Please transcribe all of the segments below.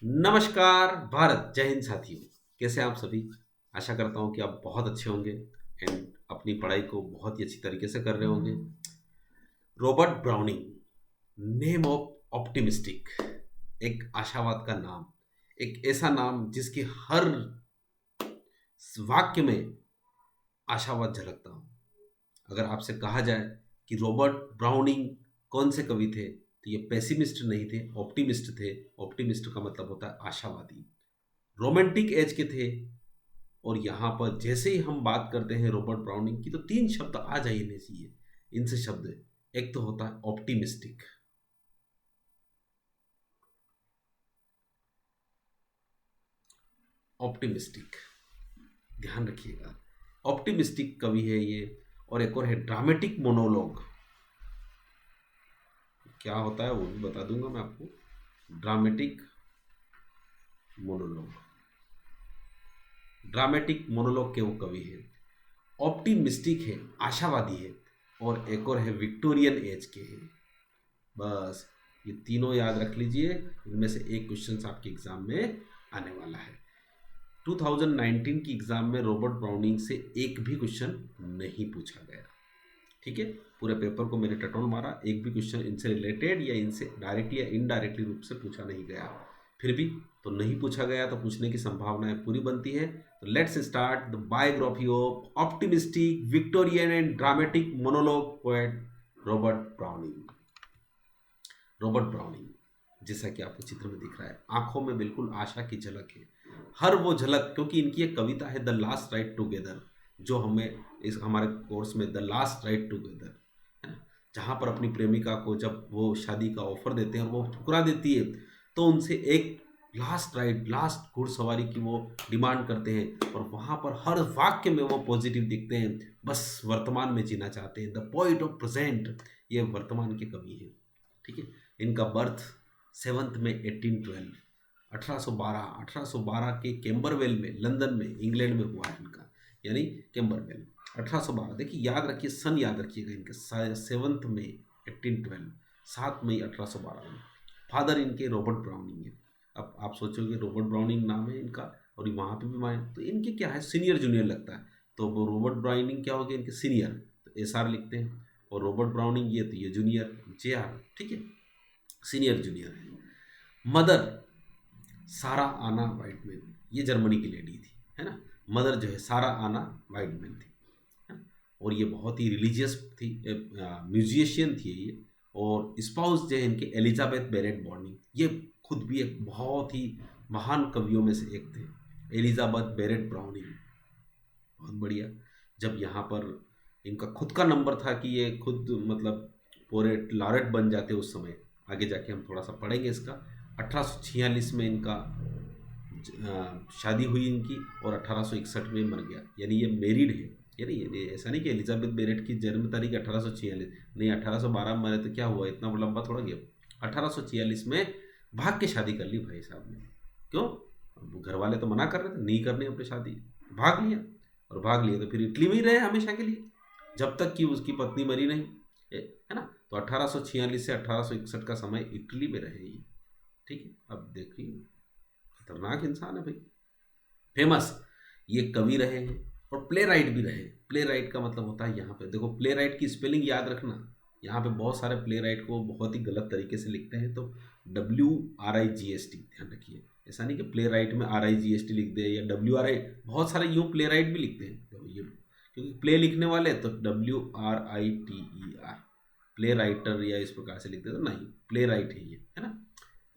नमस्कार भारत, जय हिंद साथियों। कैसे हैं आप सभी? आशा करता हूं कि आप बहुत अच्छे होंगे एंड अपनी पढ़ाई को बहुत ही अच्छी तरीके से कर रहे होंगे। Robert browning, name of optimistic, एक आशावाद का नाम, एक ऐसा नाम जिसके हर वाक्य में आशावाद झलकता हो। अगर आपसे कहा जाए कि रॉबर्ट ब्राउनिंग कौन से कवि थे, तो ये पेसिमिस्ट नहीं थे, ऑप्टिमिस्ट थे। ऑप्टिमिस्ट का मतलब होता है आशावादी। रोमांटिक एज के थे। और यहाँ पर जैसे ही हम बात करते हैं रॉबर्ट ब्राउनिंग की, तो तीन शब्द आ जाने चाहिए इनसे शब्द। एक तो होता है ऑप्टिमिस्टिक। ऑप्टिमिस्टिक, ध्यान रखिएगा, ऑप्टिमिस्टिक कवि है ये। और एक और है ड्रामेटिक मोनोलॉग। क्या होता है वो भी बता दूंगा मैं आपको। ड्रामेटिक मोनोलॉग, ड्रामेटिक मोनोलॉग के वो कवि है। ऑप्टिमिस्टिक है, आशावादी है। और एक और है विक्टोरियन एज के हैं। बस ये तीनों याद रख लीजिए। इनमें से एक क्वेश्चन आपके एग्जाम में आने वाला है। 2019 की एग्जाम में रॉबर्ट ब्राउनिंग से एक भी क्वेश्चन नहीं पूछा गया। ठीक है, पूरे पेपर को मैंने टटोल मारा, एक भी क्वेश्चन इनसे रिलेटेड या इनसे डायरेक्टली या इनडायरेक्टली रूप से पूछा नहीं गया। फिर भी तो नहीं पूछा गया, तो पूछने की संभावनाएं पूरी बनती है। तो let's start the biography of optimistic Victorian and dramatic monologue poet Robert browning. Robert browning, जैसा कि आपको चित्र में दिख रहा है, आंखों में बिल्कुल आशा की झलक है। हर वो झलक, क्योंकि इनकी एक कविता है द लास्ट राइड टुगेदर, जो हमें इस हमारे कोर्स में द लास्ट राइड टुगेदर है ना, जहाँ पर अपनी प्रेमिका को जब वो शादी का ऑफर देते हैं और वो ठुकरा देती है, तो उनसे एक लास्ट राइड, लास्ट घुड़सवारी की वो डिमांड करते हैं। और वहाँ पर हर वाक्य में वो पॉजिटिव दिखते हैं, बस वर्तमान में जीना चाहते हैं। द पोइट ऑफ प्रेजेंट, ये वर्तमान के कवि हैं। ठीक है, इनका बर्थ 7 में 1812 1812 के कैम्बरवेल में, लंदन में, इंग्लैंड में हुआ है इनका, यानी कैम्बरवेल 1812। देखिए याद रखिए, सन याद रखिएगा इनके, 7 में 1812, 7 मई 1812 में। फादर इनके रॉबर्ट ब्राउनिंग है। अब आप सोचोगे रॉबर्ट ब्राउनिंग नाम है इनका और वहाँ पे भी माए, तो इनके क्या है, सीनियर जूनियर लगता है। तो वो रॉबर्ट ब्राउनिंग क्या हो गया इनके सीनियर, तो SR लिखते हैं। और रॉबर्ट ब्राउनिंग ये तो ये जूनियर, JR। ठीक है, सीनियर जूनियर है। मदर सारा आना वाइटमैन, ये जर्मनी की लेडी थी, है ना। मदर जो है सारा आना वाइटमैन थी, है ना? और ये बहुत ही रिलीजियस थी, म्यूजिशियन थी ये। और स्पाउस जो है इनके एलिजाबेथ बेरेट बॉर्निंग, ये खुद भी एक बहुत ही महान कवियों में से एक थे, एलिजाबेथ बेरेट ब्राउनिंग। बहुत बढ़िया। जब यहाँ पर इनका खुद का नंबर था कि ये खुद मतलब पोरेट लॉरेट बन जाते उस समय, आगे जाके हम थोड़ा सा पढ़ेंगे इसका। 1846 में इनका शादी हुई इनकी, और 1861 में मर गया, यानी ये मैरिड है। यानी ये ऐसा नहीं कि एलिजाबेथ बेरेट की जन्म तारीख 1846 नहीं, 1812 में मरे तो क्या हुआ, इतना लंबा थोड़ा गया। 1846 में भाग के शादी कर ली भाई साहब ने। क्यों? घर वाले तो मना कर रहे थे, नहीं करनी अपनी शादी, भाग लिया। और भाग लिए तो फिर इटली में ही रहे हमेशा के लिए, जब तक कि उसकी पत्नी मरी नहीं, है ना। तो 1846 से 1861 का समय इटली में रहे ये। ठीक है, अब देखिए खतरनाक इंसान है भाई। फेमस ये कवि रहे हैं और प्ले राइट भी रहे। प्ले राइट का मतलब होता है, यहाँ पे देखो प्ले राइट की स्पेलिंग याद रखना। यहाँ पे बहुत सारे प्ले राइट को बहुत ही गलत तरीके से लिखते हैं, तो WRIGST ध्यान रखिए। ऐसा नहीं कि प्ले राइट में RIGST लिख दे, या WRI, बहुत सारे यूँ प्ले राइट भी लिखते हैं, तो ये क्योंकि प्ले लिखने वाले तो WRITER, प्ले राइटर या इस प्रकार से लिखते, तो नहीं, प्ले राइट है ये, है ना।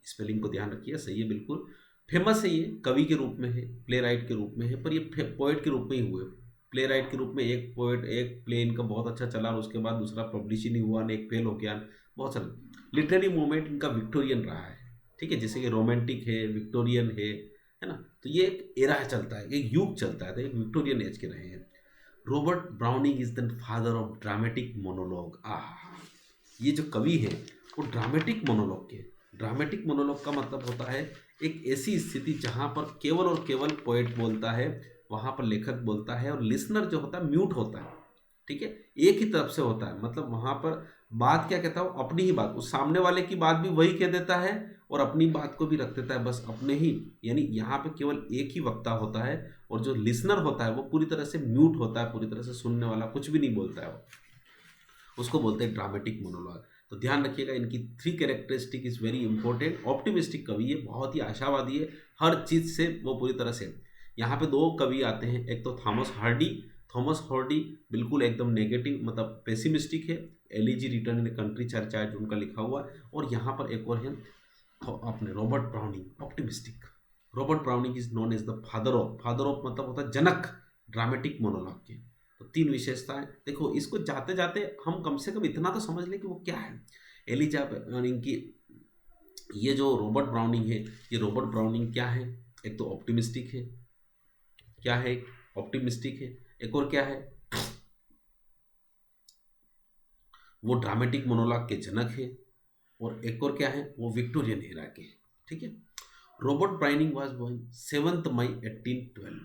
स्पेलिंग को ध्यान रखिए, सही है बिल्कुल। फेमस है ये, कवि के रूप में है, प्ले राइट के रूप में है, पर ये पोएट के रूप में ही हुए। प्ले राइट के रूप में एक पोएट, एक प्ले इनका बहुत अच्छा चला, और उसके बाद दूसरा पब्लिश ही नहीं हुआ, ने एक फेल हो गया। बहुत सारे लिटरेरी मूवमेंट इनका विक्टोरियन रहा है। ठीक है, जैसे कि रोमांटिक है, विक्टोरियन है ना। तो ये एक एरा चलता है, एक युग चलता है, तो एक विक्टोरियन एज के रहे हैं। Robert Browning is the father of dramatic monologue. ये जो कवि है वो ड्रामेटिक मोनोलॉग के, ड्रामेटिक मोनोलॉग का मतलब होता है एक ऐसी स्थिति जहाँ पर केवल और केवल पोएट बोलता है, वहाँ पर लेखक बोलता है, और लिसनर जो होता है म्यूट होता है। ठीक है, एक ही तरफ से होता है, मतलब वहाँ पर बात क्या कहता है, वो अपनी ही बात, उस सामने वाले की बात भी वही कह देता है, और अपनी बात को भी रख देता है बस अपने ही, यानी यहाँ पे केवल एक ही वक्ता होता है और जो लिसनर होता है वो पूरी तरह से म्यूट होता है, पूरी तरह से सुनने वाला कुछ भी नहीं बोलता है वो, उसको बोलते हैं ड्रामेटिक मोनोलॉग। तो ध्यान रखिएगा इनकी 3 characteristic is very important. Optimistic कवि है, बहुत ही आशावादी है, हर चीज़ से वो पूरी तरह से। यहाँ पे 2 कवि आते हैं, एक तो थॉमस हार्डी बिल्कुल एकदम नेगेटिव मतलब पेसिमिस्टिक है, elegy return in country church है जो उनका लिखा हुआ है। और यहाँ पर एक और है अपने Robert Browning, optimistic. Robert Browning is known as the father of मतलब होता है जनक ड्रामेटिक मोनोलॉग के। तो 3 विशेषताएं देखो, इसको जाते जाते हम कम से कम इतना तो समझ लें कि वो क्या है। एलिजा ब्राउनिंग की ये जो रॉबर्ट ब्राउनिंग है, ये रॉबर्ट ब्राउनिंग क्या है, एक तो ऑप्टिमिस्टिक है, क्या है ऑप्टिमिस्टिक है, एक और क्या है वो ड्रामेटिक मोनोलॉग के जनक है, और एक और क्या है वो विक्टोरियन एरा के, ठीक है। रॉबर्ट ब्राउनिंग वाज बोर्न 7 मई 1812,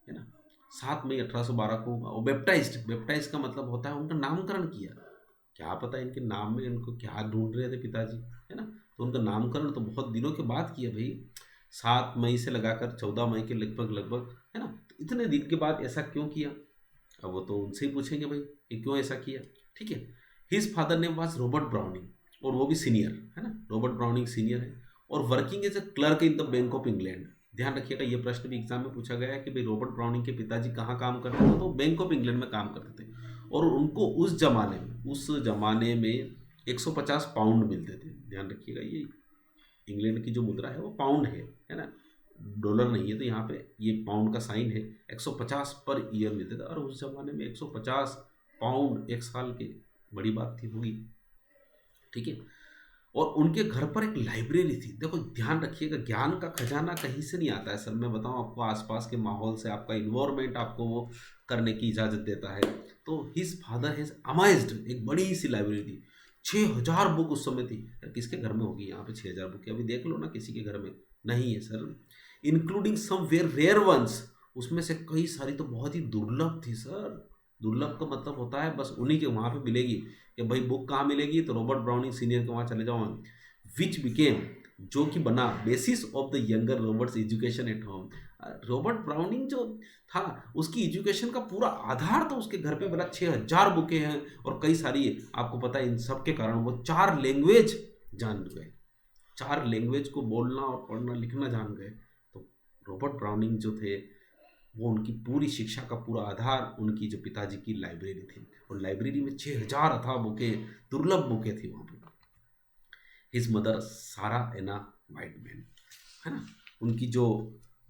है ना, 7 मई 1812 को बैप्टाइज्ड का मतलब होता है उनका नामकरण किया। क्या पता इनके नाम में इनको क्या ढूंढ रहे थे पिताजी, है ना, तो उनका नामकरण तो बहुत दिनों के बाद किया भाई, 7 मई से लगाकर 14 मई के लगभग, है ना, तो इतने दिन के बाद ऐसा क्यों किया, अब वो तो उनसे ही पूछेंगे भाई कि क्यों ऐसा किया, ठीक है। His father name was Robert browning, और वो भी सीनियर है ना, रॉबर्ट ब्राउनिंग सीनियर है, और working as a clerk in the Bank of England. ध्यान रखिएगा ये प्रश्न भी एग्जाम में पूछा गया है कि भाई रॉबर्ट ब्राउनिंग के पिताजी कहाँ काम करते थे, तो बैंक ऑफ इंग्लैंड में काम करते थे, और उनको उस जमाने में 150 पाउंड मिलते थे। ध्यान रखिएगा ये इंग्लैंड की जो मुद्रा है वो पाउंड है ना, डॉलर नहीं है, तो यहाँ पे ये पाउंड का साइन है। 150 पर ईयर मिलते थे, और उस जमाने में 150 पाउंड एक साल के बड़ी बात थी होगी, ठीक है। और उनके घर पर एक लाइब्रेरी थी। देखो ध्यान रखिएगा ज्ञान का खजाना कहीं से नहीं आता है सर, मैं बताऊं आपको, आसपास के माहौल से, आपका इन्वायरमेंट आपको वो करने की इजाज़त देता है। तो हिज फादर हैज अमाइज्ड, एक बड़ी सी लाइब्रेरी थी, 6000 बुक उस समय थी। यार किसके घर में होगी यहाँ पे 6000 बुक, अभी देख लो ना किसी के घर में नहीं है sir, including some where rare ones, उसमें से कई सारी तो बहुत ही दुर्लभ थी सर। दुर्लभ का मतलब होता है बस उन्हीं के वहाँ पे मिलेगी, कि भाई बुक कहाँ मिलेगी, तो रॉबर्ट ब्राउनिंग सीनियर के वहाँ चले जाओ। विच बिकेम, जो कि बना basis of the younger Roberts education at home. Robert browning जो था उसकी एजुकेशन का पूरा आधार तो उसके घर पे बना। 6000 बुकें हैं और कई सारी, आपको पता है इन सब के कारण वो 4 लैंग्वेज जान गए, 4 लैंग्वेज को बोलना और पढ़ना लिखना जान गए। तो रॉबर्ट ब्राउनिंग जो थे वो उनकी पूरी शिक्षा का पूरा आधार उनकी जो पिताजी की लाइब्रेरी थी, और लाइब्रेरी में 6000 अथाह बुकें, दुर्लभ बुकें थी वहाँ पर। हिज मदर सारा एना वाइटमैन, है ना, उनकी जो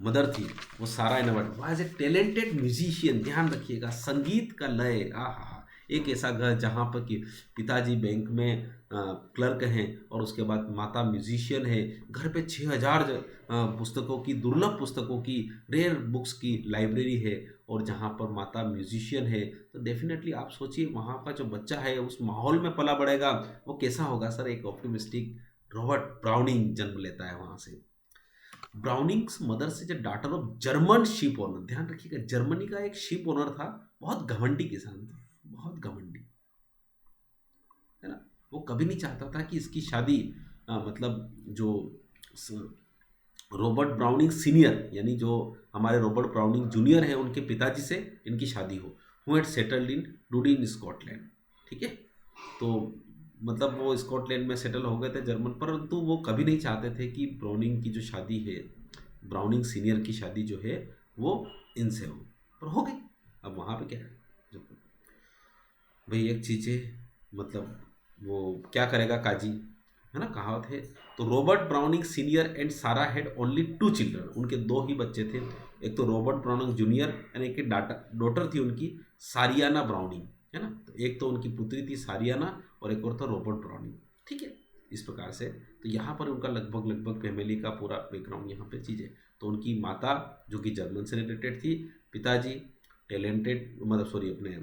मदर थी वो Sarah Anna White was a talented musician. ध्यान रखिएगा संगीत का लय, आहा, एक ऐसा घर जहाँ पर कि पिताजी बैंक में क्लर्क हैं और उसके बाद माता म्यूजिशियन है, घर पे 6000 पुस्तकों की, दुर्लभ पुस्तकों की, रेयर बुक्स की लाइब्रेरी है, और जहाँ पर माता म्यूजिशियन है, तो डेफिनेटली आप सोचिए वहाँ का जो बच्चा है उस माहौल में पला बढ़ेगा वो कैसा होगा सर। एक ऑप्टिमिस्टिक रॉबर्ट ब्राउनिंग जन्म लेता है वहाँ से। ब्राउनिंग्स मदर से जो daughter of German ship owner, ध्यान रखिएगा जर्मनी का एक शिप ओनर था, बहुत घमंडी किसान था, बहुत घमंडी, है ना, वो कभी नहीं चाहता था कि इसकी शादी मतलब जो रॉबर्ट ब्राउनिंग सीनियर यानी जो हमारे रॉबर्ट ब्राउनिंग जूनियर हैं उनके पिताजी से इनकी शादी हो, who had settled in Dundee Scotland, ठीक है। तो मतलब वो स्कॉटलैंड में सेटल हो गए थे जर्मन, परंतु वो कभी नहीं चाहते थे कि ब्राउनिंग की जो शादी है, ब्राउनिंग सीनियर की शादी जो है वो इनसे हो, पर हो गई। अब वहाँ पे क्या है भाई, एक चीज़ है मतलब वो क्या करेगा काजी, है ना, कहावत है। तो रॉबर्ट ब्राउनिंग सीनियर एंड सारा हैड ओनली 2 चिल्ड्रन, उनके 2 ही बच्चे थे, एक तो रॉबर्ट ब्राउनिंग जूनियर यानी एक डॉटर थी उनकी सारियाना ब्राउनिंग, है ना, तो एक तो उनकी पुत्री थी सारियाना और एक और था रॉबर्ट ब्राउनिंग, ठीक है। इस प्रकार से तो यहाँ पर उनका लगभग फैमिली का पूरा बैकग्राउंड यहाँ पे चीज़ है। तो उनकी माता जो कि जर्मन से रिलेटेड थी, पिताजी टैलेंटेड मतलब सॉरी अपने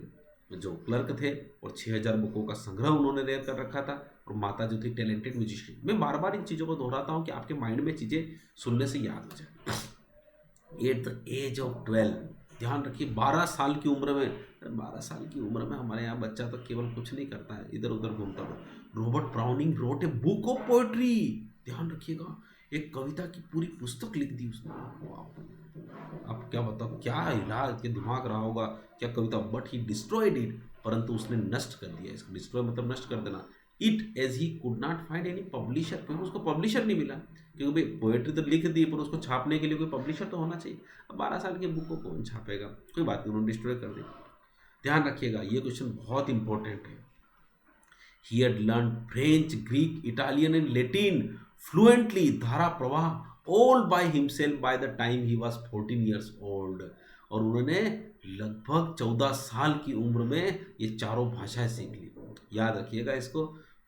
जो क्लर्क थे, और 6000 बुकों का संग्रह उन्होंने रेयर कर रखा था, और माता जो थी टैलेंटेड म्यूजिशियन। मैं बार बार इन चीज़ों को दोहराता हूँ कि आपके माइंड में चीज़ें सुनने से याद हो जाए। एट द एज ऑफ 12, ध्यान रखिए 12 साल की उम्र में, 12 साल की उम्र में हमारे यहाँ बच्चा तो केवल कुछ नहीं करता है, इधर उधर घूमता है। Robert browning wrote a book of poetry, ध्यान रखिएगा, एक कविता की पूरी पुस्तक लिख दी उसने। वाह! आप क्या बताओ, क्या इलाज के दिमाग रहा होगा, क्या कविता। बट ही डिस्ट्रॉयड इट, परंतु उसने नष्ट कर दिया इसको। डिस्ट्रॉय मतलब नष्ट कर देना। It as he could not find any publisher, क्योंकि उसको पब्लिशर नहीं मिला। क्योंकि भाई पोएट्री तो लिख दी, पर उसको छापने के लिए कोई पब्लिशर तो होना चाहिए। अब 12 साल की बुक को कौन छापेगा, कोई बात नहीं, उन्होंने डिस्ट्रॉय कर दिया। ध्यान रखिएगा, ये क्वेश्चन बहुत इंपॉर्टेंट है। He had learned French, Greek, Italian, and Latin fluently, Dhara Pravah, all by himself by the time he was 14 years old. और उन्होंने लगभग 14 साल की उम्र में ये चारों भाषाएं सीख ली। याद रखिएगा इसको,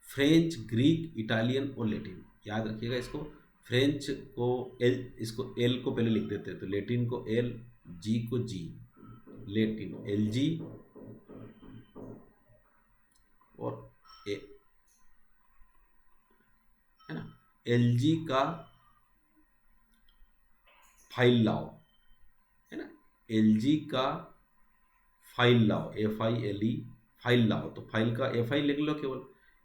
फ्रेंच, ग्रीक, इटालियन और लेटिन। याद रखिएगा इसको, फ्रेंच को एल, इसको एल को पहले लिख देते हैं, तो लेटिन को एल, जी को जी, लेटिन एल जी, और ए, है ना, एल जी का फाइल लाओ, है ना, एल जी का फाइल लाओ, F I L E, file लाओ, तो फाइल का एफ आई लिख लो केवल।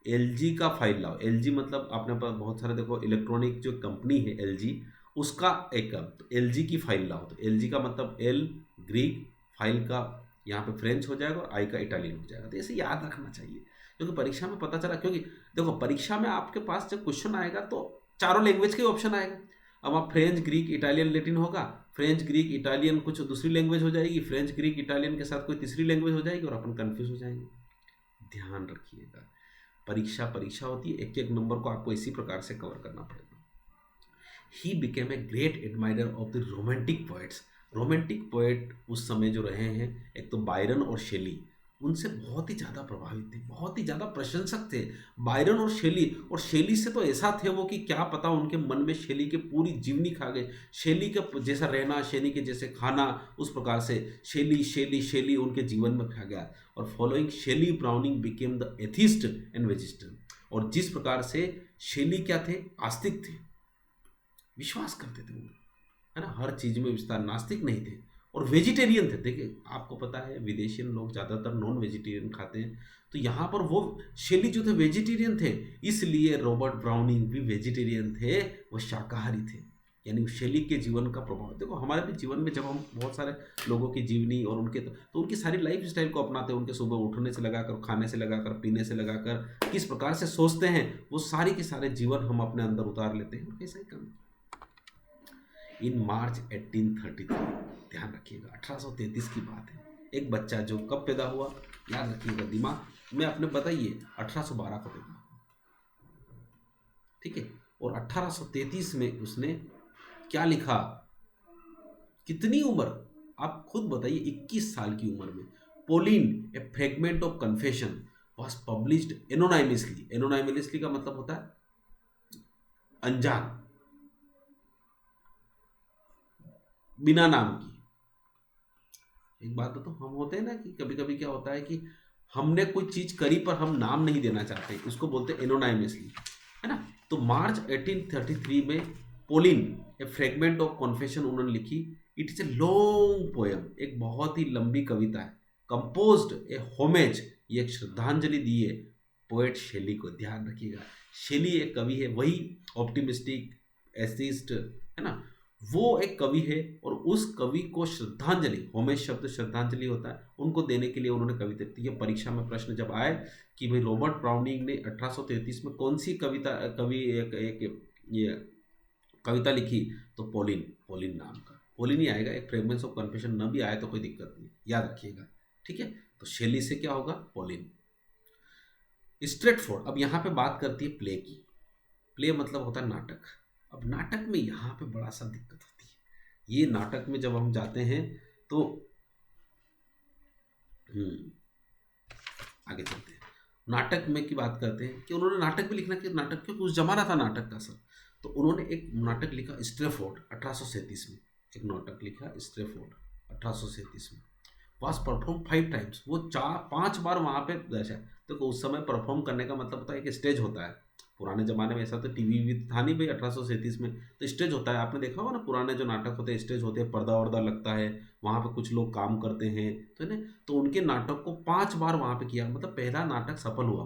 एल जी का फाइल लाओ, एल जी मतलब आपने पास बहुत सारे, देखो इलेक्ट्रॉनिक जो कंपनी है एल जी, उसका एक, तो एल जी की फाइल लाओ, तो एल जी का मतलब एल ग्रीक, फाइल का यहाँ पे फ्रेंच हो जाएगा और आई का इटालियन हो जाएगा। तो ऐसे याद रखना चाहिए, क्योंकि परीक्षा में पता चला, क्योंकि देखो परीक्षा में आपके पास जब क्वेश्चन आएगा तो चारों लैंग्वेज के ऑप्शन आएगा। अब आप फ्रेंच, ग्रीक, इटालियन, लेटिन होगा, फ्रेंच, ग्रीक, इटालियन कुछ दूसरी लैंग्वेज हो जाएगी, फ्रेंच, ग्रीक, इटालियन के साथ कोई तीसरी लैंग्वेज हो जाएगी, और अपन कंफ्यूज हो जाएंगे। ध्यान रखिएगा, परीक्षा होती है, एक एक नंबर को आपको इसी प्रकार से कवर करना पड़ेगा। He became a great admirer of the romantic poets. Romantic poet उस समय जो रहे हैं, एक तो बायरन और शेली, उनसे बहुत ही ज़्यादा प्रभावित थे, बहुत ही ज़्यादा प्रशंसक थे बायरन और शेली। और शेली से तो ऐसा थे वो कि क्या पता उनके मन में शेली के पूरी जीवनी खा गए। शेली के जैसा रहना, शेली के जैसे खाना, उस प्रकार से शेली शेली शेली उनके जीवन में खा गया। और following Shelley, Browning became the atheist and vegetarian. और जिस प्रकार से शेली क्या थे, आस्तिक थे, विश्वास करते थे वो, है ना, हर चीज में विस्तार, नास्तिक नहीं थे, और वेजिटेरियन थे। देखिए आपको पता है विदेशी लोग ज़्यादातर नॉन वेजिटेरियन खाते हैं, तो यहाँ पर वो शेली जो थे वेजिटेरियन थे, इसलिए रॉबर्ट ब्राउनिंग भी वेजिटेरियन थे, वो शाकाहारी थे। यानी शेली के जीवन का प्रभाव देखो हमारे भी जीवन में, जब हम बहुत सारे लोगों की जीवनी और उनके तो उनकी सारी लाइफ स्टाइल को अपनाते हैं, उनके सुबह उठने से लगाकर, खाने से लगाकर, पीने से लगाकर, किस प्रकार से सोचते हैं, वो सारी के सारे जीवन हम अपने अंदर उतार लेते हैं, और ऐसा ही काम। इन मार्च 1833, ध्यान रखिएगा 1833 की बात है। एक बच्चा जो कब पैदा हुआ, याद रखिएगा, दिमाग में आपने बताइए 1812 को पैदा हुआ, ठीक है। और 1833 में उसने क्या लिखा, कितनी उम्र आप खुद बताइए, 21 साल की उम्र में। Pauline a fragment of confession was published anonymously. Anonymously का मतलब होता है अनजान, बिना नाम की। एक बात तो हम होते हैं ना कि कभी कभी क्या होता है कि हमने कोई चीज करी पर हम नाम नहीं देना चाहते, उसको बोलते हैं एनोनाइमसली, है ना। तो मार्च 1833 में Pauline a fragment of confession उन्होंने लिखी। It is a long poem, एक बहुत ही लंबी कविता है। कंपोज्ड ए होमेज, ये एक श्रद्धांजलि दी है पोएट शेली को। ध्यान रखिएगा, शेली एक कवि है, वही ऑप्टिमिस्टिक एथिस्ट, है ना, वो एक कवि है, और उस कवि को श्रद्धांजलि, होमेज शब्द श्रद्धांजलि होता है, उनको देने के लिए उन्होंने कविता दी है। परीक्षा में प्रश्न जब आए कि भाई रॉबर्ट ब्राउनिंग ने 1833 में कौन सी एक ये कविता लिखी, तो पोलिन, पोलिन नाम का, पोलिन ही आएगा। एक फ्रेगमेंट्स ऑफ कन्फेशन न भी आए तो कोई दिक्कत नहीं, याद रखिएगा, ठीक है। तो शेली से क्या होगा, पोलिन। स्ट्रेटफोर्ड, अब यहाँ पे बात करती है प्ले की। प्ले मतलब होता है नाटक। अब नाटक में यहाँ पे बड़ा सा दिक्कत होती है। ये नाटक में जब हम जाते हैं तो आगे चलते हैं, नाटक में की बात करते हैं कि उन्होंने नाटक भी लिखना, कि नाटक क्योंकि उस जमाना था नाटक का सर। तो उन्होंने एक नाटक लिखा स्ट्रेफोर्ड 1837 में, एक नाटक लिखा स्ट्रेफोर्ड 1837 में। वाज परफॉर्म 5 टाइम्स, वो 5 बार वहाँ पे दर्शा। तो उस समय परफॉर्म करने का मतलब होता है एक स्टेज होता है। पुराने ज़माने में ऐसा तो टीवी भी था नहीं भाई 1837 में, तो स्टेज होता है। आपने देखा होगा ना, पुराने जो नाटक होते हैं स्टेज होते हैं, पर्दा वर्दा लगता है, वहाँ पे कुछ लोग काम करते हैं, तो है ना। तो उनके नाटक को 5 बार वहाँ पे किया, मतलब पहला नाटक सफल हुआ।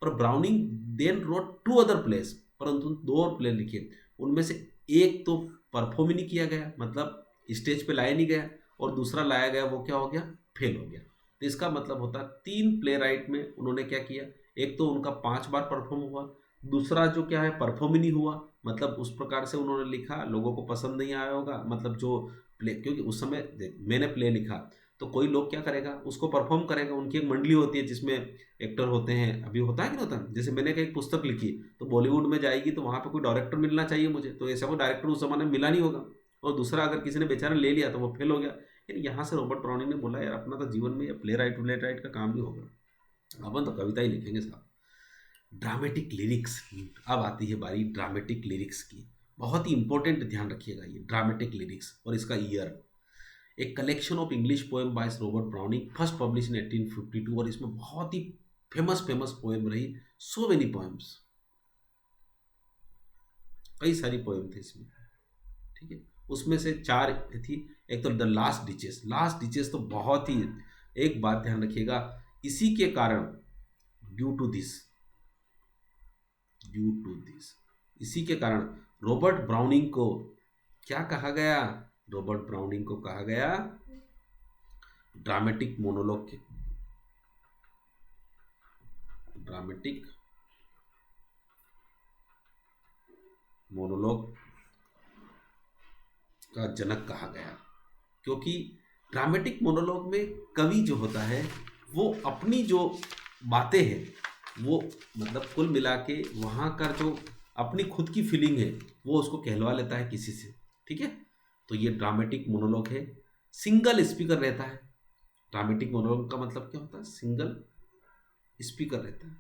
पर Browning then wrote 2 other plays, परंतु 2 और प्ले लिखे, उनमें से एक तो परफॉर्म ही नहीं किया गया, मतलब स्टेज पे लाया नहीं गया, और दूसरा लाया गया वो क्या हो गया, फेल हो गया। तो इसका मतलब होता है 3 प्ले राइट में उन्होंने क्या किया, एक तो उनका 5 बार परफॉर्म हुआ, दूसरा जो क्या है परफॉर्म ही नहीं हुआ, मतलब उस प्रकार से उन्होंने लिखा, लोगों को पसंद नहीं आया होगा, मतलब जो प्ले, क्योंकि उस समय मैंने प्ले लिखा तो कोई लोग क्या करेगा, उसको परफॉर्म करेगा, उनकी एक मंडली होती है जिसमें एक्टर होते हैं, अभी होता है कि नहीं होता, जैसे मैंने एक पुस्तक लिखी तो बॉलीवुड में जाएगी तो वहाँ पे कोई डायरेक्टर मिलना चाहिए मुझे, तो ऐसा कोई डायरेक्टर उस जमाने में मिला नहीं होगा, और दूसरा अगर किसी ने बेचारा ले लिया तो वो फेल हो गया। यानी यहाँ से रॉबर्ट ब्राउनिंग ने बोला यार अपना तो जीवन में प्ले राइट का काम नहीं होगा, अपन तो कविता ही लिखेंगे साहब। ड्रामेटिक लिरिक्स, अब आती है बारी ड्रामेटिक लिरिक्स की, बहुत ही इंपॉर्टेंट, ध्यान रखिएगा ये ड्रामेटिक लिरिक्स और इसका ईयर। एक collection of English poem by Robert browning, first publish in 1852, और इसमें बहुत ही फेमस पोएम रही, सो मेनी पोएम्स, कई सारी पोएम थी इसमें, ठीक है। उसमें से 4 थी, एक तो the last ditches, last ditches तो बहुत ही, एक बात ध्यान रखिएगा, इसी के कारण ड्यू टू दिस, इसी के कारण रॉबर्ट ब्राउनिंग को क्या कहा गया, रॉबर्ट ब्राउनिंग को कहा गया ड्रामेटिक मोनोलॉग के, ड्रामेटिक मोनोलॉग का जनक कहा गया, क्योंकि ड्रामेटिक मोनोलॉग में कवि जो होता है वो अपनी जो बातें हैं वो मतलब कुल मिला के वहाँ का जो अपनी खुद की फीलिंग है वो उसको कहलवा लेता है किसी से, ठीक है। तो ये ड्रामेटिक मोनोलॉग है, सिंगल स्पीकर रहता है, ड्रामेटिक मोनोलॉग का मतलब क्या होता है, सिंगल स्पीकर रहता है,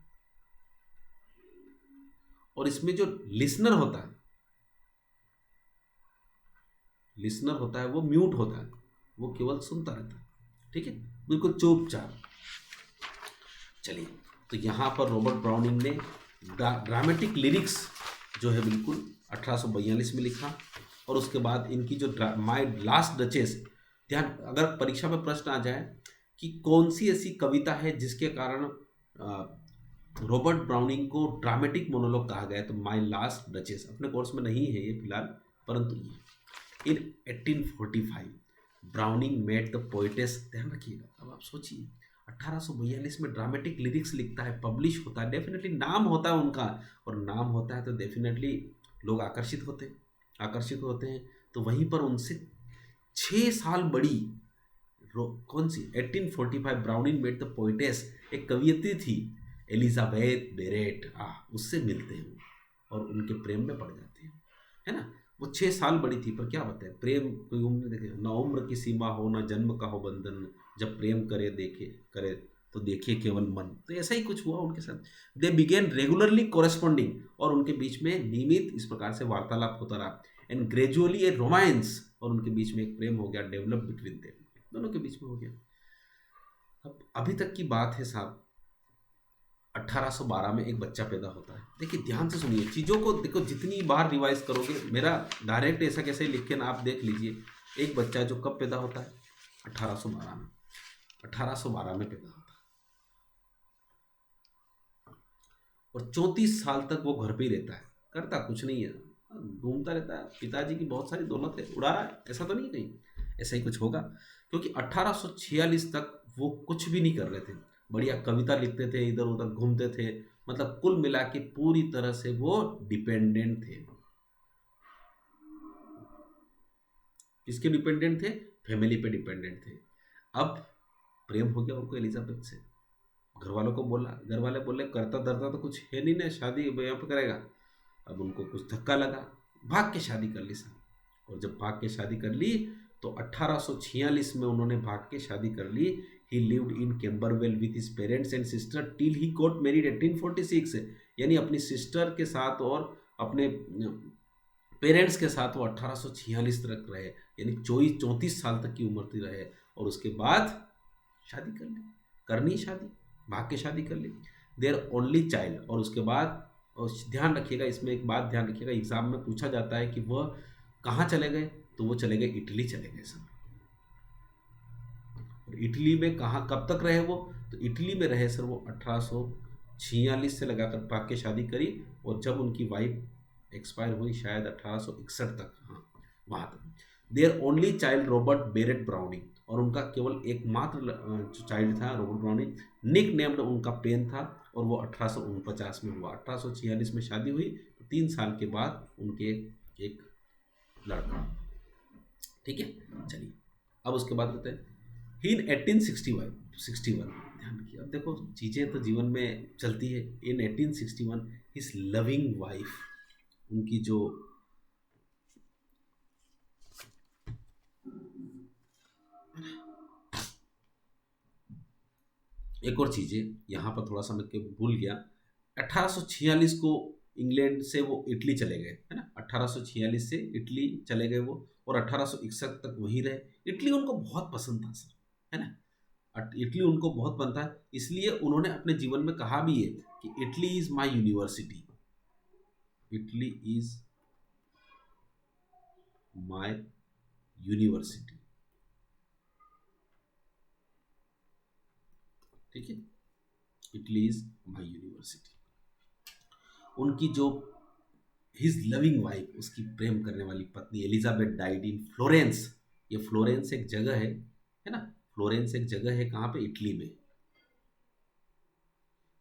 और इसमें जो लिसनर होता है वो म्यूट होता है, वो केवल सुनता रहता है, ठीक है, बिल्कुल चुपचाप। चलिए, तो यहाँ पर रॉबर्ट ब्राउनिंग ने ड्रामेटिक लिरिक्स जो है बिल्कुल 1842 में लिखा, और उसके बाद इनकी जो माय लास्ट डचेस, ध्यान, अगर परीक्षा में प्रश्न आ जाए कि कौन सी ऐसी कविता है जिसके कारण रॉबर्ट ब्राउनिंग को ड्रामेटिक मोनोलॉग कहा गया है, तो माय लास्ट डचेस अपने कोर्स में नहीं है ये फिलहाल, परंतु ये इन 1845 ब्राउनिंग मेड द पोइटेस, ध्यान रखिएगा। अब आप सोचिए 1842 में ड्रामेटिक लिरिक्स लिखता है, पब्लिश होता है, डेफिनेटली नाम होता है उनका, और नाम होता है तो डेफिनेटली लोग आकर्षित होते हैं। तो वहीं पर उनसे 6 साल बड़ी कौन सी 1845 ब्राउनिंग मेड द पोइटेस, एक कवियत्री थी एलिजाबेथ बेरेट, उससे मिलते हैं और उनके प्रेम में पड़ जाते हैं, है ना। वो 6 साल बड़ी थी, पर क्या बताए, प्रेम कोई उम्र देखे ना, उम्र की सीमा हो ना जन्म का हो बंधन, जब प्रेम करे तो देखे केवल मन, तो ऐसा ही कुछ हुआ उनके साथ। दे बिगेन रेगुलरली कोरेस्पॉन्डिंग, और उनके बीच में नियमित इस प्रकार से वार्तालाप होता रहा, एंड ग्रेजुअली ए रोमांस, और उनके बीच में एक प्रेम हो गया, डेवलप बिटवीन देम, दोनों के बीच में हो गया। अब अभी तक की बात है साहब, 1812 में एक बच्चा पैदा होता है। देखिए ध्यान से सुनिए, चीज़ों को देखो, जितनी बार रिवाइज करोगे, मेरा डायरेक्ट ऐसा कैसे लिख के ना आप देख लीजिए। एक बच्चा जो कब पैदा होता है, 1812 में, 1812 में पैदा होता है, और 34 साल तक वो घर पे ही रहता है, करता कुछ नहीं है, घूमता रहता है, पिताजी की बहुत सारी दौलत है, उड़ा रहा है, ऐसा तो नहीं कहीं, ऐसा ही कुछ होगा, क्योंकि 1846 तक वो कुछ भी नहीं कर रहे थे, बढ़िया कविता लिखते थे, इधर उधर घूमते थे, मतलब कुल मिला के पूरी तरह से वो डिपेंडेंट थे। किसके डिपेंडेंट थे, फैमिली पे डिपेंडेंट थे। अब प्रेम हो गया उनको एलिजाबेथ से, घर वालों को बोला, घर वाले बोले करता धरता तो कुछ है नहीं ना, शादी यहाँ पे करेगा। अब उनको कुछ धक्का लगा, भाग के शादी कर ली साहब, और जब भाग के शादी कर ली तो 1846 में उन्होंने भाग के शादी कर ली। He lived in Camberwell with his parents and sister till he got married 1846, यानी अपनी सिस्टर के साथ और अपने पेरेंट्स के साथ वो 1846 तक रहे, यानी 34 साल तक की उम्र थी रहे, और उसके बाद शादी कर ली, करनी शादी, भाग के शादी कर ली, देयर ओनली चाइल्ड। और उसके बाद, और ध्यान रखिएगा इसमें एक बात ध्यान रखिएगा, एग्जाम में पूछा जाता है कि वह कहाँ चले गए, तो वो चले गए इटली चले गए सर। और इटली में कहाँ कब तक रहे वो, तो इटली में रहे सर वो 1800 46 से लगाकर भाग के शादी करी, और जब उनकी वाइफ एक्सपायर हुई शायद 1861 तक, हाँ वहाँ तक। Their only child Robert Barrett Browning, और उनका केवल एकमात्र जो चाइल्ड था रॉबर्ट ब्राउनिंग, निक नेम्ड उनका पेन था, और वो 1849 में हुआ। 1846 में शादी हुई तो 3 साल के बाद उनके एक लड़का। ठीक है, चलिए अब उसके बाद कहते हैं इन 1861 ध्यान रखिए। अब देखो चीज़ें तो जीवन में चलती है। इन 1861 हिज लविंग वाइफ, उनकी जो एक और चीज़ है यहाँ पर थोड़ा सा मैं भूल गया, 1846 को इंग्लैंड से वो इटली चले गए, है ना। 1846 से इटली चले गए वो, और 1861 तक वहीं रहे। इटली उनको बहुत पसंद था सर, है ना। इटली उनको बहुत पसंद था, इसलिए उन्होंने अपने जीवन में कहा भी है कि Italy is my university, Italy is my university. ठीक है, इटली इज माई यूनिवर्सिटी। उनकी जो हिज लविंग वाइफ, उसकी प्रेम करने वाली पत्नी एलिजाबेथ डाइड इन फ्लोरेंस। ये फ्लोरेंस एक जगह है ना। फ्लोरेंस एक जगह है कहाँ पे, इटली में।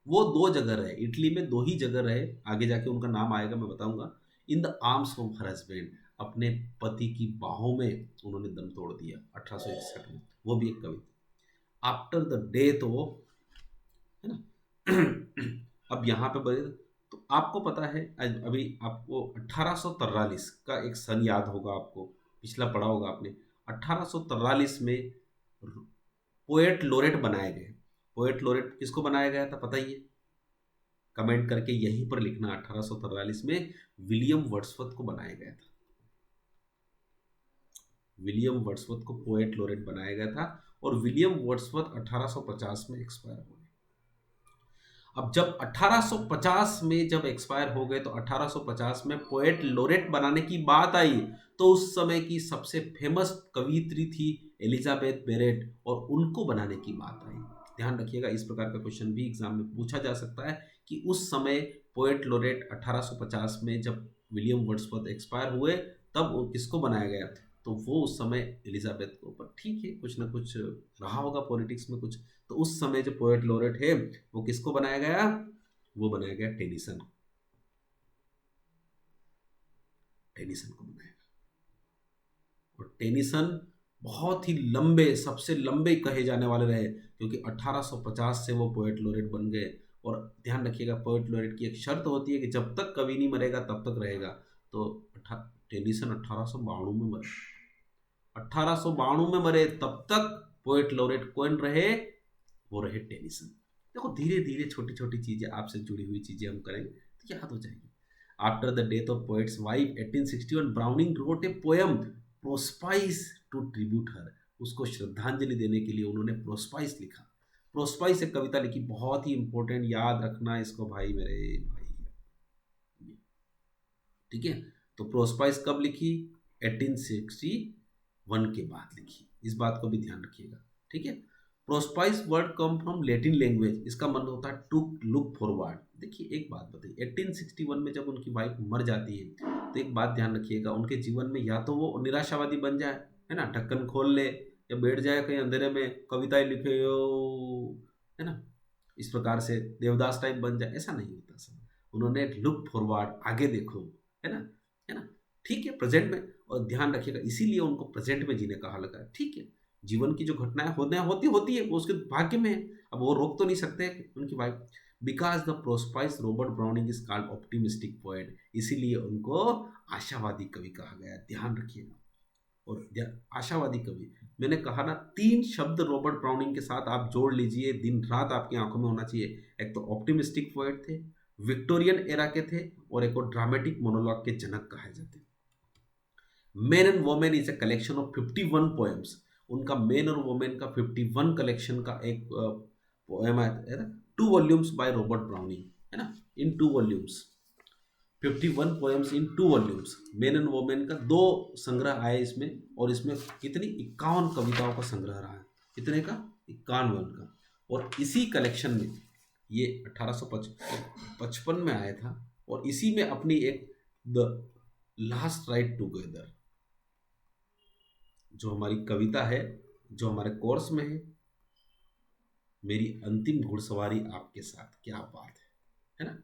वो 2 जगह रहे इटली में, 2 ही जगह रहे, आगे जाके उनका नाम आएगा मैं बताऊंगा। In the arms of her husband, अपने पति की बाहों में उन्होंने दम तोड़ दिया 1861 में। वो भी एक कविता। आफ्टर द डेथ ऑफ, है ना। अब यहाँ पे बड़े, तो आपको पता है अभी आपको 1843 का एक सन याद होगा, आपको पिछला पढ़ा होगा आपने। 1843 में पोएट लोरेट बनाए गए। पोएट लोरेट किसको बनाया गया था पता ही है, कमेंट करके यहीं पर लिखना। 1843 में विलियम वर्ड्सवर्थ को बनाया गया था। विलियम वर्ड्सवर्थ को पोएट लोरेट बनाया गया था, और विलियम वर्ड्सवर्थ 1850 में एक्सपायर हो गए। अब जब 1850 में जब एक्सपायर हो गए, तो 1850 में पोएट लोरेट बनाने की बात आई, तो उस समय की सबसे फेमस कवियत्री थी एलिजाबेथ बेरेट, और उनको बनाने की बात आई। ध्यान रखिएगा, इस प्रकार का क्वेश्चन भी एग्जाम में पूछा जा सकता है कि उस समय पोएट लोरेट 1850 में जब विलियम वर्ड्सवर्थ एक्सपायर हुए, तब वो किसको बनाया गया। तो वो उस समय एलिजाबेथ को, पर ठीक है कुछ ना कुछ रहा होगा पॉलिटिक्स में कुछ। तो उस समय जो पोएट लोरेट है वो किसको बनाया गया, वो बनाया गया टेनिसन। टेनिसन को बनाया गया, और टेनिसन बहुत ही लंबे, सबसे लंबे कहे जाने वाले रहे, क्योंकि 1850 से वो पोएट लोरेट बन गए। और ध्यान रखिएगा, पोएट लोरेट की एक शर्त होती है कि जब तक कवि नहीं मरेगा तब तक रहेगा। तो टेनिसन 1892 में मरे, 1892 में मरे, तब तक पोएट लोरेट कौन रहे, वो रहे टेनिसन। देखो धीरे धीरे छोटी छोटी चीजें, आपसे जुड़ी हुई चीजें हम करेंगे तो याद हो जाएगी। After the death of poet's wife 1861 Browning wrote a poem Prospice to tribute her. उसको श्रद्धांजलि देने के लिए उन्होंने प्रोस्पाइस लिखा। प्रोस्पाइस एक कविता लिखी, बहुत ही इंपॉर्टेंट, याद रखना इसको भाई मेरे भाई। ठीक है, तो प्रोस्पाइस कब लिखी, 1861 के बाद लिखी, इस बात को भी ध्यान रखिएगा। ठीक है, Prospice word come from Latin language, इसका मतलब होता है टू लुक फॉरवर्ड। देखिए एक बात बताइए, 1861 में जब उनकी वाइफ मर जाती है, तो एक बात ध्यान रखिएगा, उनके जीवन में या तो वो निराशावादी बन जाए, है ना, ढक्कन खोल ले, या बैठ जाए कहीं अंधेरे में कविताएं लिखे हो, है ना, इस प्रकार से देवदास टाइप बन जाए, ऐसा नहीं होता सर। उन्होंने लुक फॉरवर्ड, आगे देखो, है ना, है ना। ठीक है, प्रेजेंट में, और ध्यान रखिएगा इसीलिए उनको प्रेजेंट में जीने कहा लगा है। ठीक है, जीवन की जो घटनाएं होती है वो उसके भाग्य में है, अब वो रोक तो नहीं सकते उनकी wife. Because the Prospice Robert Browning is called optimistic poet, इसीलिए उनको आशावादी कवि कहा गया, ध्यान रखिएगा। और आशावादी कवि, मैंने कहा ना 3 शब्द रॉबर्ट ब्राउनिंग के साथ आप जोड़ लीजिए, दिन रात आपकी आंखों में होना चाहिए। एक तो ऑप्टिमिस्टिक पोएट थे, विक्टोरियन एरा के थे, और एक और ड्रामेटिक मोनोलॉग के जनक कहे जाते। Man and women is a collection of 51 poems. उनका मैन और वोमेन का 51 कलेक्शन का एक पोएम है ना, 2 वॉल्यूम्स बाय रॉबर्ट ब्राउनिंग, है ना, इन 2 volumes, 51 poems in 2 volumes. Man and women का 2 संग्रह आए इसमें, और इसमें कितनी 51 कविताओं का संग्रह रहा है, कितने का, 51 का। और इसी कलेक्शन में ये 1855 में आया था और इसी में अपनी एक द लास्ट राइड टुगेदर जो हमारी कविता है, जो हमारे कोर्स में मेरी अंतिम घुड़सवारी आपके साथ, क्या बात है ना।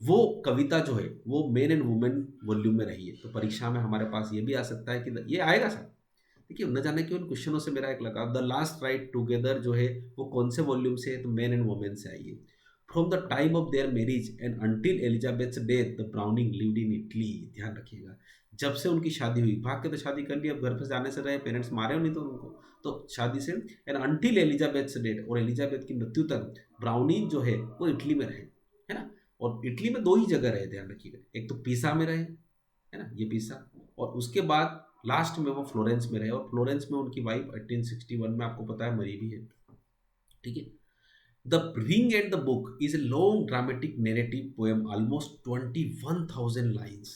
वो कविता जो है वो मेन एंड वुमेन वॉल्यूम में रही है। तो परीक्षा में हमारे पास ये भी आ सकता है कि ये आएगा सर, देखिए न जाने क्यों इन क्वेश्चनों से मेरा एक लगा। द लास्ट राइड टुगेदर जो है वो कौन से वॉल्यूम से है, तो मेन एंड वुमेन से आई है। From the time of their marriage and until Elizabeth's death the Browning lived in Italy. ध्यान रखिएगा, जब से उनकी शादी हुई, भाग के तो शादी कर ली, अब घर पर जाने से रहे, पेरेंट्स मारे हो नहीं तो उनको, तो शादी से एंड अंटिल एलिजाबेथ्स डेथ, और एलिजाबेथ की मृत्यु तक ब्राउनिंग जो है वो इटली में रहे, है ना। और इटली में दो ही जगह रहे, ध्यान रखिएगा, एक तो पीसा में रहे, है ना, ये पीसा, और उसके बाद लास्ट में वो फ्लोरेंस में रहे, और फ्लोरेंस में उनकी वाइफ 1861 में आपको पता है मरी भी है, ठीक है। The ring and the book is a long dramatic narrative poem almost 21,000 lines.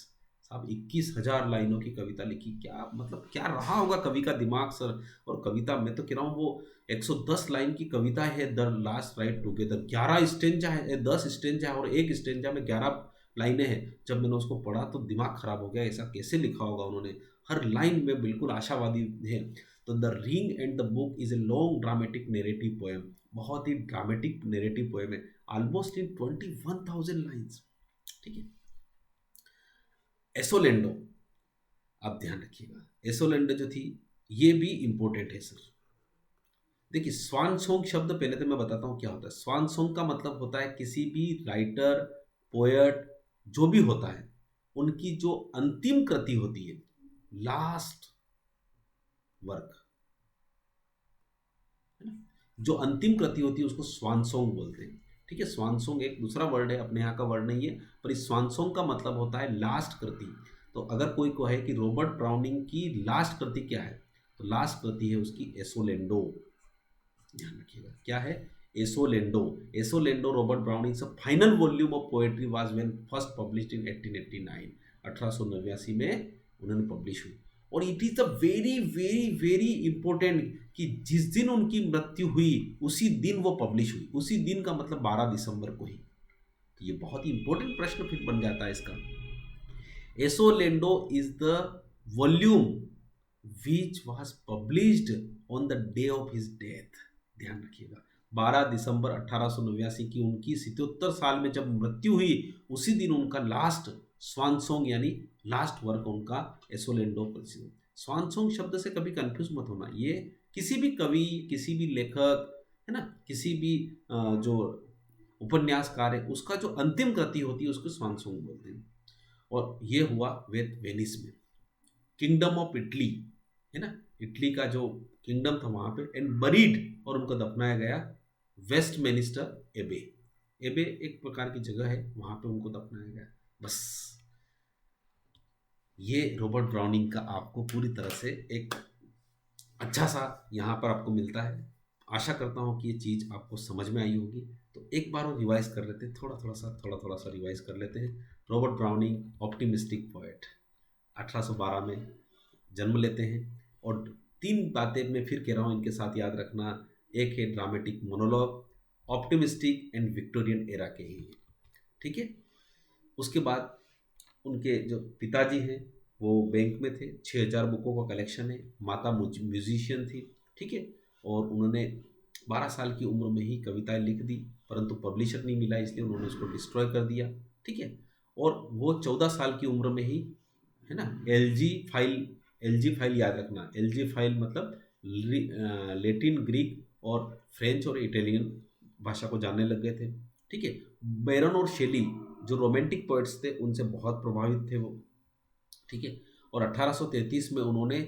साहब 21,000 लाइनों की कविता लिखी, क्या मतलब क्या रहा होगा कवि का दिमाग सर। और कविता मैं तो कह रहा हूँ वो 110 लाइन की कविता है the last ride together, 11 stanza है, 10 स्टेंजा है, और एक स्टेंजा में 11 लाइनें हैं। जब मैंने उसको पढ़ा तो दिमाग खराब हो गया, ऐसा कैसे लिखा होगा उन्होंने, हर लाइन में बिल्कुल आशावादी है। तो the ring and the book is a long dramatic narrative poem, बहुत ही ड्रामेटिक नेरेटिव पोएम है, ऑलमोस्ट इन 21,000 लाइन्स, ठीक है। एसोलेंडो, आप ध्यान रखिएगा, एसोलेंडो जो थी ये भी इंपॉर्टेंट है सर। देखिए स्वान सॉन्ग शब्द पहले तो मैं बताता हूँ क्या होता है। स्वान सॉन्ग का मतलब होता है किसी भी राइटर, पोएट, जो भी होता है, उनकी जो अंतिम कृति होती है, लास्ट वर्क, है ना, जो अंतिम कृति होती है उसको स्वान सॉन्ग बोलते हैं, ठीक है। स्वान सॉन्ग एक दूसरा वर्ड है, अपने यहाँ का वर्ड नहीं है, पर इस स्वान सॉन्ग का मतलब होता है लास्ट कृति। तो अगर कोई कहे कि रॉबर्ट ब्राउनिंग की लास्ट कृति क्या है, तो लास्ट कृति है उसकी एसोलेंडो, ध्यान रखिएगा क्या है, एसोलेंडो। एसोलेंडो रॉबर्ट ब्राउनिंग से final volume of poetry was when first published in 1889, 1889 में उन्होंने पब्लिश हुई। और it is the very very very important कि जिस दिन उनकी मृत्यु हुई उसी दिन वो पब्लिश हुई, उसी दिन का मतलब 12 दिसंबर को ही। तो ये बहुत ही इंपॉर्टेंट प्रश्न फिर बन जाता है इसका। Asolando is the volume which was published on the day of his death, ध्यान रखिएगा 12 दिसंबर 1889 की उनकी 77 साल में जब मृत्यु हुई उसी दिन उनका लास्ट स्वान सॉन्ग यानी लास्ट वर्क उनका एसोलेंडो प्रसिद्ध। स्वान सॉन्ग शब्द से कभी कंफ्यूज मत होना, ये किसी भी कवि, किसी भी लेखक, है ना, किसी भी जो उपन्यासकार है उसका जो अंतिम कृति होती है उसको स्वान सॉन्ग बोलते हैं। और ये हुआ वेनिस में, किंगडम ऑफ इटली, है ना, इटली का जो किंगडम था वहाँ पे, एंड बरीड, और उनको दफनाया गया वेस्टमिनिस्टर एबे। एबे एक प्रकार की जगह है, वहाँ पे उनको दफनाया गया। बस ये रॉबर्ट ब्राउनिंग का आपको पूरी तरह से एक अच्छा सा यहाँ पर आपको मिलता है। आशा करता हूँ कि ये चीज़ आपको समझ में आई होगी। तो एक बार और रिवाइज कर लेते हैं, थोड़ा सा रिवाइज कर लेते हैं। रॉबर्ट ब्राउनिंग ऑप्टिमिस्टिक पोएट, 1812 में जन्म लेते हैं, और 3 बातें मैं फिर कह रहा हूँ इनके साथ याद रखना। एक है dramatic monologue, optimistic and Victorian era के ही, ठीक है। उसके बाद उनके जो पिताजी हैं वो बैंक में थे, 6,000 बुकों का कलेक्शन है, माता म्यूजिशियन थी, ठीक है। और उन्होंने 12 साल की उम्र में ही कविताएं लिख दी, परंतु पब्लिशर नहीं मिला इसलिए उन्होंने उसको डिस्ट्रॉय कर दिया, ठीक है। और वो 14 साल की उम्र में ही, है ना, एलजी फाइल याद रखना, एलजी फाइल मतलब लैटिन, ग्रीक और फ्रेंच और इटालियन भाषा को जानने लग गए थे, ठीक है। बैरन और शेली जो रोमांटिक पोएट्स थे उनसे बहुत प्रभावित थे वो, ठीक है। और 1833 में उन्होंने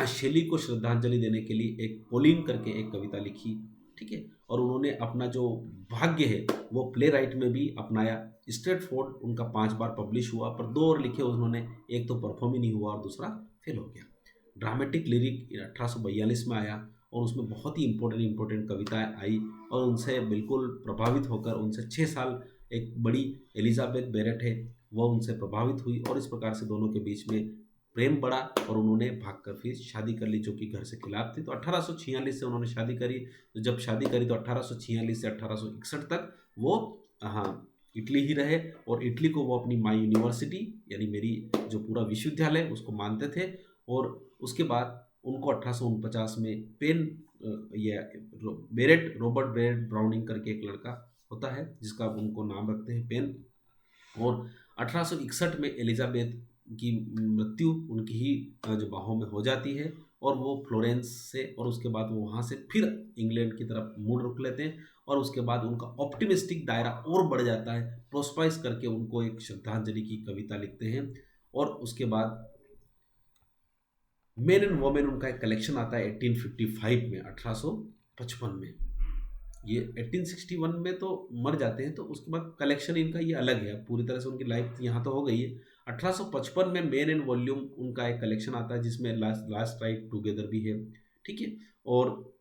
शेली को श्रद्धांजलि देने के लिए एक पोलिन करके एक कविता लिखी, ठीक है। और उन्होंने अपना जो भाग्य है वो प्ले राइट में भी अपनाया। स्ट्रेटफोर्ड उनका 5 बार पब्लिश हुआ, पर 2 और लिखे उन्होंने, एक तो परफॉर्म ही नहीं हुआ और दूसरा फेल हो गया। ड्रामेटिक लिरिक 1842 में आया और उसमें बहुत ही इंपॉर्टेंट कविताएं आई, और उनसे बिल्कुल प्रभावित होकर उनसे 6 साल एक बड़ी एलिजाबेथ बेरेट है वो उनसे प्रभावित हुई, और इस प्रकार से दोनों के बीच में प्रेम बढ़ा और उन्होंने भागकर फिर शादी कर ली, जो कि घर से खिलाफ थी। तो 1846 से उन्होंने शादी करी। तो जब शादी करी तो 1846 से 1861 तक वो हाँ इटली ही रहे, और इटली को वो अपनी माई यूनिवर्सिटी यानी मेरी जो पूरा विश्वविद्यालय उसको मानते थे। और उसके बाद उनको 1849 में बेरेट रॉबर्ट बेरेट ब्राउनिंग करके एक लड़का होता है जिसका उनको नाम रखते हैं पेन। और 1861 में एलिजाबेथ की मृत्यु उनकी ही जो बाहों में हो जाती है, और वो फ्लोरेंस से, और उसके बाद वो वहाँ से फिर इंग्लैंड की तरफ मुड़ रुक लेते हैं। और उसके बाद उनका ऑप्टिमिस्टिक दायरा और बढ़ जाता है, प्रोस्पाइस करके उनको एक श्रद्धांजलि की कविता लिखते हैं। और उसके बाद मेन एंड वोमेन उनका एक कलेक्शन आता है 1855 में, 1855 में। ये 1861 में तो मर जाते हैं, तो उसके बाद कलेक्शन इनका ये अलग है। अब पूरी तरह से उनकी लाइफ यहाँ तो हो गई है। 1855 में मेन एंड वॉल्यूम उनका एक कलेक्शन आता है जिसमें लास्ट लास्ट राइड टुगेदर भी है, ठीक है। और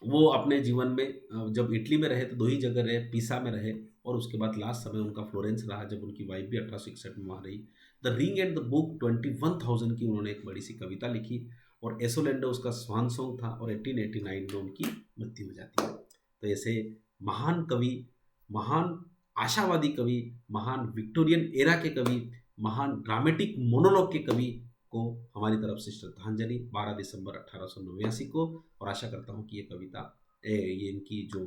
वो अपने जीवन में जब इटली में रहे तो दो ही जगह रहे, पीसा में रहे, और उसके बाद लास्ट समय उनका फ्लोरेंस रहा, जब उनकी वाइफ भी 1861 में वहाँ रही। The ring and the book 21,000 की उन्होंने एक बड़ी सी कविता लिखी, और एसोलेंडो उसका स्वान सॉन्ग था, और 1889 में उनकी मृत्यु हो जाती है। तो ऐसे महान कवि, महान आशावादी कवि, महान विक्टोरियन एरा के कवि, महान ड्रामेटिक मोनोलॉग के कवि को हमारी तरफ से श्रद्धांजलि 12 दिसंबर 1889 को। और आशा करता हूँ कि ये कविता ये इनकी जो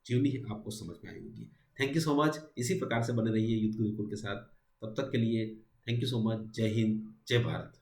जीवनी है आपको समझ में आई होगी। Thank you so much. इसी प्रकार से बने रहिए यूथ गुरुकुल के साथ। तब तक के लिए थैंक यू सो मच। जय हिंद, जय भारत।